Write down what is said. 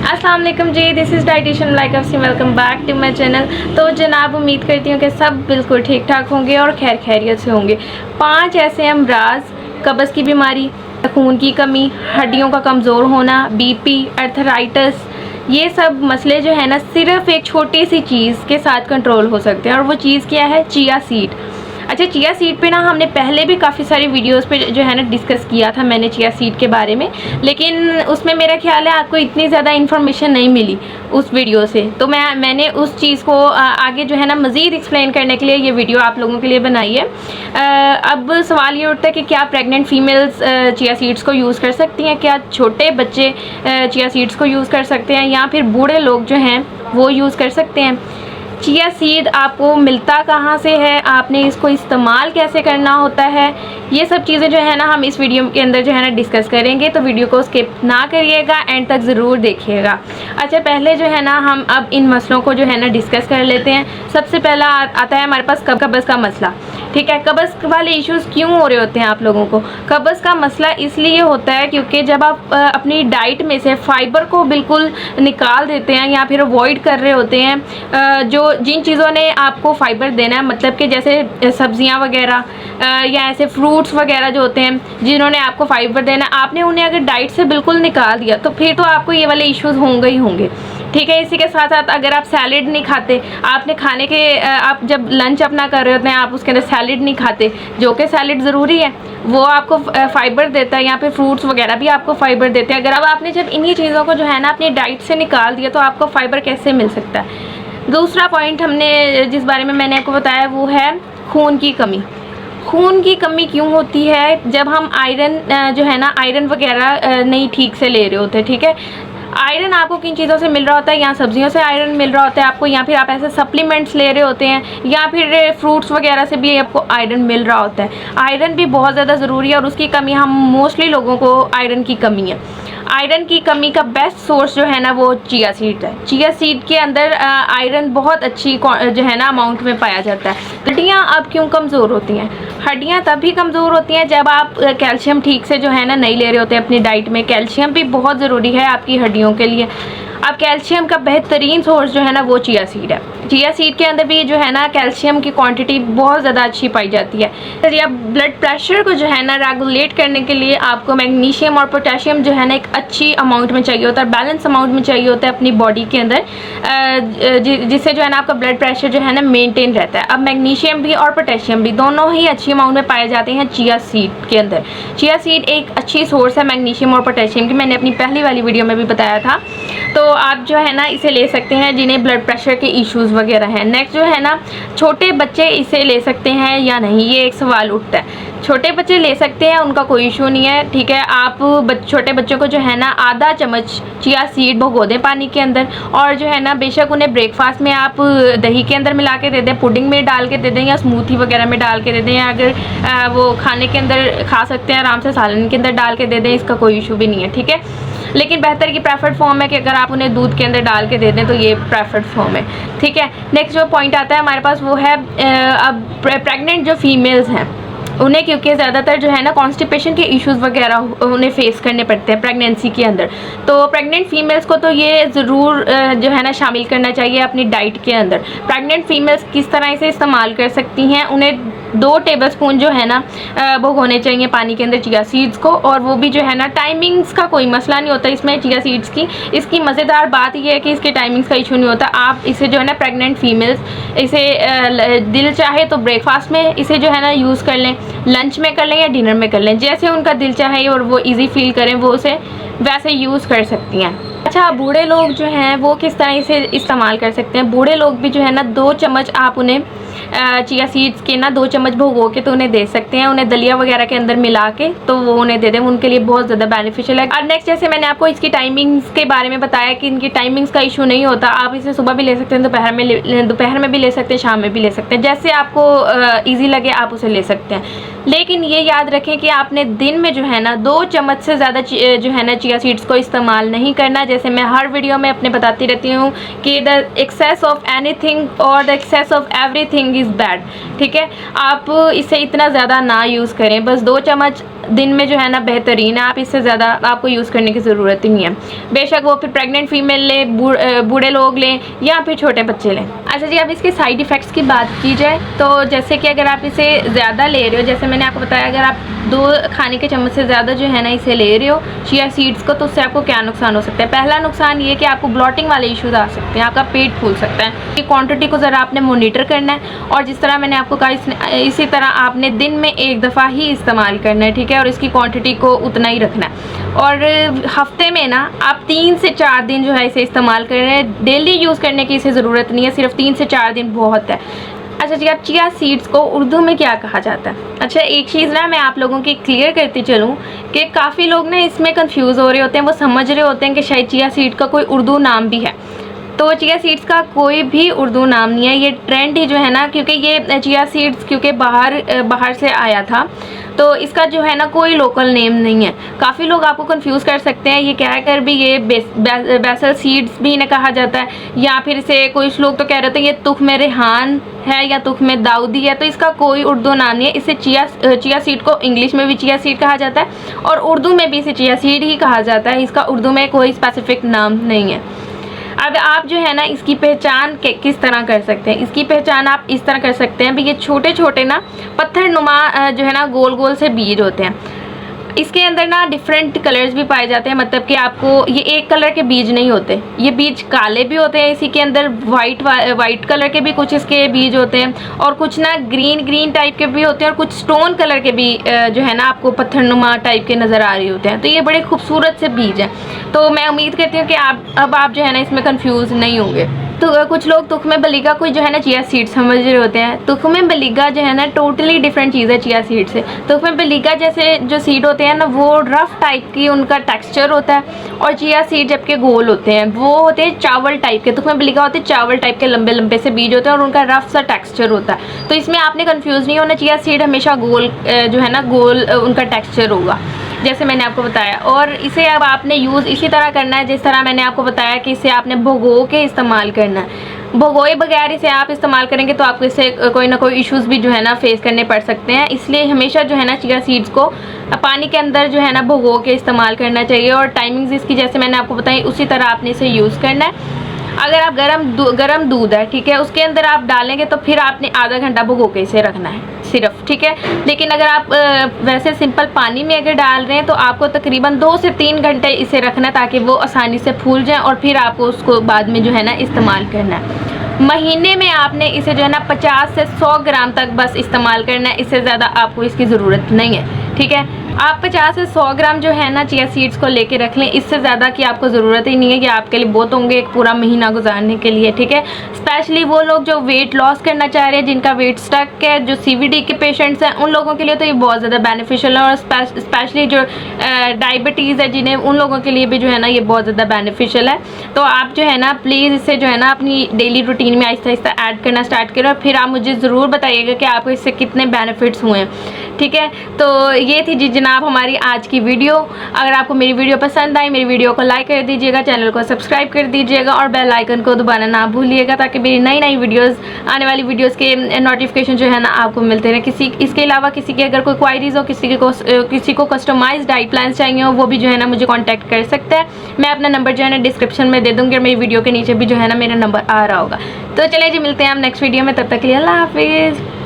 अस्सलाम वालेकुम जी, this is dietitian like C, welcome back to my channel. तो जनाब, उम्मीद करती हूँ कि सब बिल्कुल ठीक ठाक होंगे और खैर खैरियत से होंगे। 5 ऐसे अमराज, कब्ज़ की बीमारी, खून की कमी, हड्डियों का कमज़ोर होना, बीपी, अर्थराइटिस, ये सब मसले जो है ना सिर्फ एक छोटी सी चीज़ के साथ कंट्रोल हो सकते हैं। और वो चीज़ क्या है? Chia seed. अच्छा, चिया सीड पे ना हमने पहले भी काफ़ी सारी वीडियोस पे जो है ना डिस्कस किया था मैंने चिया सीड के बारे में, लेकिन उसमें मेरा ख्याल है आपको इतनी ज़्यादा इन्फॉर्मेशन नहीं मिली उस वीडियो से। तो मैंने उस चीज़ को आगे जो है ना मज़ीद एक्सप्लेन करने के लिए ये वीडियो आप लोगों के लिए बनाई है। अब सवाल ये उठता है कि क्या प्रेग्नेंट फीमेल्स चिया सीड्स को यूज़ कर सकती हैं? क्या छोटे बच्चे चिया सीड्स को यूज़ कर सकते हैं, या फिर बूढ़े लोग जो हैं वो यूज़ कर सकते हैं? चिया सीड आपको मिलता कहाँ से है, आपने इसको इस्तेमाल कैसे करना होता है, ये सब चीज़ें जो है ना हम इस वीडियो के अंदर जो है ना डिस्कस करेंगे। तो वीडियो को स्किप ना करिएगा, एंड तक ज़रूर देखिएगा। अच्छा, पहले जो है ना हम अब इन मसलों को जो है ना डिस्कस कर लेते हैं। सबसे पहला आता है हमारे पास कब्ज़ का मसला। ठीक है, कब्ज़ वाले इश्यूज़ क्यों हो रहे होते हैं आप लोगों को? कब्ज़ का मसला इसलिए होता है क्योंकि जब आप अपनी डाइट में से फ़ाइबर को बिल्कुल निकाल देते हैं या फिर अवॉइड कर रहे होते हैं, जिन चीज़ों ने आपको फ़ाइबर देना है, मतलब कि जैसे सब्ज़ियां वगैरह या ऐसे फ्रूट्स वगैरह जो होते हैं जिन्होंने आपको फ़ाइबर देना है, आपने उन्हें अगर डाइट से बिल्कुल निकाल दिया तो फिर तो आपको ये वाले इश्यूज़ होंगे ही होंगे। ठीक है, इसी के साथ साथ अगर आप सैलेड नहीं खाते, आपने खाने के आप जब लंच अपना कर रहे होते हैं, आप उसके अंदर सैलेड नहीं खाते, जो कि सैलेड ज़रूरी है, वो आपको फ़ाइबर देता है, या फिर फ्रूट्स वगैरह भी आपको फ़ाइबर देते हैं। अगर अब आपने जब इन्हीं चीज़ों को जो है ना अपनी डाइट से निकाल दिया तो आपको फ़ाइबर कैसे मिल सकता है? दूसरा पॉइंट हमने जिस बारे में मैंने आपको बताया वो है खून की कमी। खून की कमी क्यों होती है? जब हम आयरन जो है ना आयरन वगैरह नहीं ठीक से ले रहे होते। ठीक है, आयरन आपको किन चीज़ों से मिल रहा होता है? या सब्जियों से आयरन मिल रहा होता है आपको, या फिर आप ऐसे सप्लीमेंट्स ले रहे होते हैं, या फिर फ्रूट्स वगैरह से भी आपको आयरन मिल रहा होता है। आयरन भी बहुत ज़्यादा ज़रूरी है और उसकी कमी हम मोस्टली लोगों को आयरन की कमी है। आयरन की कमी का बेस्ट सोर्स जो है ना वो चिया सीड है। चिया सीड के अंदर आयरन बहुत अच्छी जो है ना अमाउंट में पाया जाता है। हड्डियाँ अब क्यों कमज़ोर होती हैं? हड्डियाँ तभी कमज़ोर होती हैं जब आप कैल्शियम ठीक से जो है ना नहीं ले रहे होते अपनी डाइट में। कैल्शियम भी बहुत ज़रूरी है आपकी हड्डियों के लिए। अब कैल्शियम का बेहतरीन सोर्स जो है ना वो चिया सीड है। चिया सीड के अंदर भी जो है ना कैल्शियम की क्वांटिटी बहुत ज़्यादा अच्छी पाई जाती है। तो अब ब्लड प्रेशर को जो है ना रेगुलेट करने के लिए आपको मैग्नीशियम और पोटेशियम जो है ना एक अच्छी अमाउंट में चाहिए होता है, बैलेंस अमाउंट में चाहिए होता है अपनी बॉडी के अंदर, जिससे जो है ना आपका ब्लड प्रेशर जो है ना मेनटेन रहता है। अब मैग्नीशियम भी और पोटेशियम भी दोनों ही अच्छी अमाउंट में पाए जाते हैं चिया सीड के अंदर। चिया सीड एक अच्छी सोर्स है मैग्नीशियम और पोटेशियम की, मैंने अपनी पहली वाली वीडियो में भी बताया था। तो आप जो है ना इसे ले सकते हैं जिन्हें ब्लड प्रेशर के इश्यूज़ वगैरह हैं। नेक्स्ट जो है ना, छोटे बच्चे इसे ले सकते हैं या नहीं, ये एक सवाल उठता है। छोटे बच्चे ले सकते हैं, उनका कोई इशू नहीं है। ठीक है, आप छोटे बच्चों को जो है ना आधा चम्मच चिया सीड भिगो दें पानी के अंदर, और जो है ना बेशक उन्हें ब्रेकफास्ट में आप दही के अंदर मिला के दे दें, पुडिंग में डाल के दे दें, या स्मूथी वगैरह में डाल के दे दें, या अगर वो खाने के अंदर खा सकते हैं आराम से सालन के अंदर डाल के दे दें, इसका कोई इशू भी नहीं है। ठीक है, लेकिन बेहतर की प्रेफर्ड फॉर्म है कि अगर आप उन्हें दूध के अंदर डाल के दे दें तो ये प्रेफर्ड फॉर्म है। ठीक है, नेक्स्ट जो पॉइंट आता है हमारे पास वो है अब प्रेग्नेंट जो फीमेल्स हैं उन्हें, क्योंकि ज़्यादातर जो है ना कॉन्स्टिपेशन के इश्यूज़ वगैरह उन्हें फेस करने पड़ते हैं प्रेगनेंसी के अंदर। तो प्रेग्नेंट फीमेल्स को तो ये ज़रूर जो है ना शामिल करना चाहिए अपनी डाइट के अंदर। प्रेग्नेंट फीमेल्स किस तरह इसे इस्तेमाल कर सकती हैं? उन्हें 2 टेबलस्पून जो है ना वो होने चाहिए पानी के अंदर चिया सीड्स को, और वो भी जो है ना टाइमिंग्स का कोई मसला नहीं होता इसमें चिया सीड्स की। इसकी मज़ेदार बात ये है कि इसके टाइमिंग्स का इशू नहीं होता। आप इसे जो है ना प्रेग्नेंट फीमेल्स इसे दिल चाहे तो ब्रेकफास्ट में इसे जो है ना यूज़ कर लें, लंच में कर लें या डिनर में कर लें, जैसे उनका दिल चाहे और वो इजी फील करें वो उसे वैसे यूज़ कर सकती हैं। अच्छा, बूढ़े लोग जो हैं वो किस तरह इसे इस्तेमाल कर सकते हैं? बूढ़े लोग भी जो है ना 2 चम्मच आप उन्हें चिया सीड्स के ना 2 चम्मच भिगो के तो उन्हें दे सकते हैं, उन्हें दलिया वगैरह के अंदर मिला के तो वो उन्हें दे दें, उनके लिए बहुत ज़्यादा बेनिफिशियल है। और नेक्स्ट, जैसे मैंने आपको इसकी टाइमिंग्स के बारे में बताया कि इनकी टाइमिंग्स का इशू नहीं होता। आप इसे सुबह भी ले सकते हैं, दोपहर में भी ले सकते हैं, शाम में भी ले सकते हैं, जैसे आपको ईजी लगे आप उसे ले सकते हैं। लेकिन ये याद रखें कि आपने दिन में जो है ना 2 चम्मच से ज़्यादा जो है ना चिया सीड्स को इस्तेमाल नहीं करना। जैसे मैं हर वीडियो में अपने बताती रहती हूँ कि द एक्सेस ऑफ एनीथिंग और the excess of everything is bad. ठीक है, आप इसे इतना ज़्यादा ना यूज़ करें, बस 2 चम्मच दिन में जो है ना बेहतरीन है, आप इससे ज़्यादा आपको यूज़ करने की ज़रूरत ही नहीं है। बेशक वो फिर प्रेग्नेंट फीमेल लें, बूढ़े लोग लें या फिर छोटे बच्चे लें। अच्छा जी, अब इसके साइड इफ़ेक्ट्स की बात की जाए तो जैसे कि अगर आप इसे ज़्यादा ले रहे हो, जैसे मैंने आपको बताया अगर आप 2 खाने के चम्मच से ज़्यादा जो है ना इसे ले रहे हो चिया सीड्स को, तो उससे आपको क्या नुकसान हो सकता है। पहला नुकसान ये कि आपको ब्लॉटिंग वाले इश्यूज़ आ सकते हैं, आपका पेट फूल सकता है। ये क्वांटिटी को ज़रा आपने मोनीटर करना है और जिस तरह मैंने आपको कहा इसी तरह आपने दिन में एक दफ़ा ही इस्तेमाल करना है, ठीक है, और इसकी क्वांटिटी को उतना ही रखना है। और हफ्ते में ना आप 3 से 4 दिन जो है इसे इस्तेमाल कर रहे हैं, डेली यूज़ करने की इसे ज़रूरत नहीं है, सिर्फ 3 से 4 दिन बहुत है। अच्छा जी, अब चिया सीड्स को उर्दू में क्या कहा जाता है। अच्छा, एक चीज़ ना मैं आप लोगों की क्लियर करती चलूँ कि काफ़ी लोग ना इसमें कंफ्यूज हो रहे होते हैं, वो समझ रहे होते हैं कि शायद चिया सीड का कोई उर्दू नाम भी है। तो चिया सीड्स का कोई भी उर्दू नाम नहीं है, ये ट्रेंड ही जो है ना, क्योंकि ये चिया सीड्स क्योंकि बाहर से आया था, तो इसका जो है ना कोई लोकल नेम नहीं है। काफ़ी लोग आपको कंफ्यूज कर सकते हैं, ये कहकर भी ये बैसल सीड्स भी इन्हें कहा जाता है, या फिर इसे कुछ लोग तो कह रहे थे ये तुख्म रेहान है या तुख्म दाऊदी है। तो इसका कोई उर्दू नाम नहीं है। इसे चिया सीड को इंग्लिश में भी चिया सीड कहा जाता है और उर्दू में भी इसे चिया सीड ही कहा जाता है। इसका उर्दू में कोई स्पेसिफिक नाम नहीं है। अब आप जो है ना इसकी पहचान किस तरह कर सकते हैं। इसकी पहचान आप इस तरह कर सकते हैं, भी ये छोटे छोटे ना पत्थर नुमा जो है ना गोल गोल से बीज होते हैं। इसके अंदर ना डिफरेंट कलर्स भी पाए जाते हैं, मतलब कि आपको ये एक कलर के बीज नहीं होते, ये बीज काले भी होते हैं, इसी के अंदर वाइट कलर के भी कुछ इसके बीज होते हैं, और कुछ ना ग्रीन टाइप के भी होते हैं, और कुछ स्टोन कलर के भी जो है ना आपको पत्थरनुमा टाइप के नज़र आ रहे होते हैं। तो ये बड़े खूबसूरत से बीज हैं। तो मैं उम्मीद करती हूँ कि आप जो है ना इसमें कंफ्यूज नहीं होंगे। तो कुछ लोग तुख्म बलीगा को जो है ना चिया सीड समझ रहे होते हैं। तुख्म बलीगा जो है ना टोटली डिफरेंट चीज़ है चिया सीड से। तुख्म बलीगा जैसे जो सीड होते हैं ना वो रफ टाइप की उनका टेक्सचर होता है, और चिया सीड जबकि गोल होते हैं वो होते हैं चावल टाइप के। तुख्म बलीगा होते हैं चावल टाइप के लंबे लंबे से बीज होते हैं और उनका रफ सा टेक्सचर होता है। तो इसमें आपने कन्फ्यूज़ नहीं होना, चिया सीड हमेशा गोल जो है ना गोल उनका टेक्सचर होगा जैसे मैंने आपको बताया। और इसे अब आपने यूज़ इसी तरह करना है जिस तरह मैंने आपको बताया कि इसे आपने भिगो के इस्तेमाल करना है। भगोए बगैर इसे आप इस्तेमाल करेंगे तो आपको इससे कोई ना कोई इश्यूज़ भी जो है ना फेस करने पड़ सकते हैं। इसलिए हमेशा जो है ना चिया सीड्स को पानी के अंदर जो है ना भगो के इस्तेमाल करना चाहिए, और टाइमिंग्स इसकी जैसे मैंने आपको बताई उसी तरह आपने इसे यूज़ करना है। अगर आप गरम दूध है, ठीक है, उसके अंदर आप डालेंगे तो फिर आपने आधा घंटा भगो के इसे रखना है सिर्फ, ठीक है। लेकिन अगर आप वैसे सिंपल पानी में अगर डाल रहे हैं तो आपको तकरीबन 2 से 3 घंटे इसे रखना है ताकि वो आसानी से फूल जाए, और फिर आपको उसको बाद में जो है ना इस्तेमाल करना है। महीने में आपने इसे जो है ना 50 से 100 ग्राम तक बस इस्तेमाल करना है, इससे ज़्यादा आपको इसकी ज़रूरत नहीं है, ठीक है। आप 50 से 100 ग्राम जो है ना चिया सीड्स को लेके रख लें, इससे ज़्यादा की आपको ज़रूरत ही नहीं है, कि आपके लिए बहुत होंगे एक पूरा महीना गुजारने के लिए, ठीक है। स्पेशली वो लोग जो वेट लॉस करना चाह रहे हैं, जिनका वेट स्टक है, जो CVD के पेशेंट्स हैं, उन लोगों के लिए तो ये बहुत ज़्यादा बेनिफिशियल है, और स्पेशली जो डायबिटीज़ है जिन्हें, उन लोगों के लिए भी जो है ना ये बहुत ज़्यादा बेनिफिशियल है। तो आप जो है ना प्लीज़ इसे जो है ना अपनी डेली रूटीन में आहिस्ता आहिस्ता ऐड करना स्टार्ट करें, और फिर आप मुझे ज़रूर बताइएगा कि आपको इससे कितने बेनिफिट्स हुए हैं, ठीक है। तो ये थी जी जनाब हमारी आज की वीडियो। अगर आपको मेरी वीडियो पसंद आई, मेरी वीडियो को लाइक कर दीजिएगा, चैनल को सब्सक्राइब कर दीजिएगा, और बेल आइकन को दबाना ना भूलिएगा, ताकि मेरी नई वीडियोस आने वाली वीडियोस के नोटिफिकेशन जो है ना आपको मिलते रहे। इसके अलावा किसी की अगर कोई क्वायरीज हो, किसी को कस्टमाइज्ड डाइट प्लान चाहिए हो, वो भी जो है ना मुझे कॉन्टैक्ट कर सकता है। मैं अपना नंबर जो है ना डिस्क्रिप्शन में दे दूँगी, और मेरी वीडियो के नीचे भी जो है ना मेरा नंबर आ रहा होगा। तो चलिए जी, मिलते हैं हम नेक्स्ट वीडियो में, तब तक के लिए अल्लाह हाफिज़।